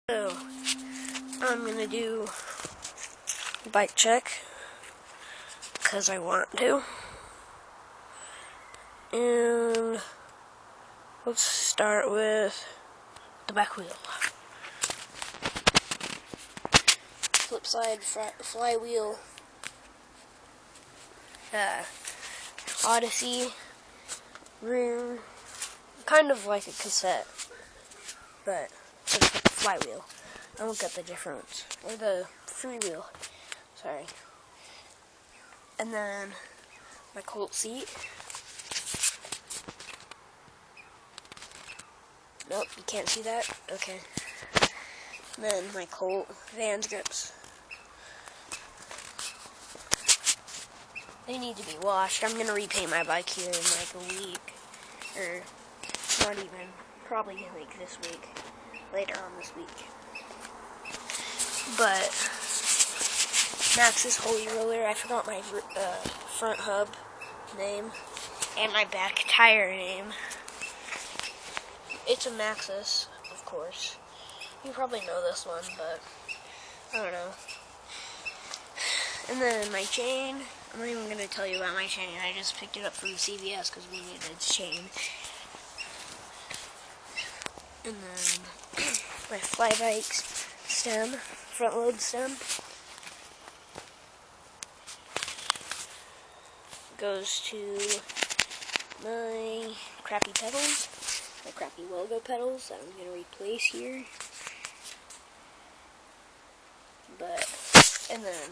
So, I'm gonna do bike check because I want to. And let's start with the back wheel. Flip side flywheel. Odyssey. Rear. Kind of like a cassette, but with a flywheel. I won't get the difference. Or the freewheel. Sorry. And then my Colt seat. Nope, you can't see that? Okay. And then my Colt Vans grips. They need to be washed. I'm gonna repaint my bike here in like a week. Or not even. Probably like this week. Later on this week. But Maxxis Holy Roller. I forgot my front hub name. And my back tire name. It's a Maxxis, of course. You probably know this one, but I don't know. And then my chain. I'm not even going to tell you about my chain. I just picked it up from CVS because we needed a chain. And then my Flybikes stem, front load stem. Goes to my crappy pedals. My crappy logo pedals that I'm going to replace here. And then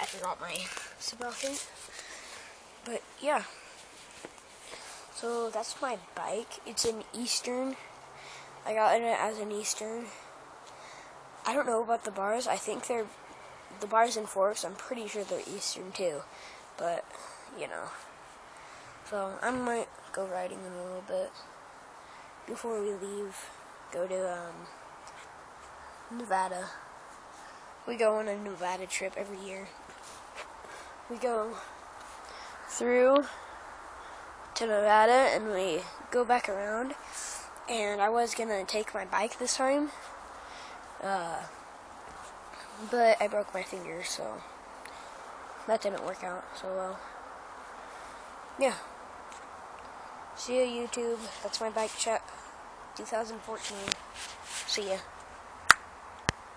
I forgot my sprocket. But yeah. So that's my bike. It's an Eastern. I got it as an Eastern. I don't know about the bars. I think they're the bars and forks. I'm pretty sure they're Eastern too. But, you know. So I might go riding in a little bit. Before we leave, go to Nevada. We go on a Nevada trip every year. We go through to Nevada and we go back around. And I was gonna take my bike this time, but I broke my finger, so that didn't work out so well. Yeah. See ya, YouTube. That's my bike check. 2014. See ya.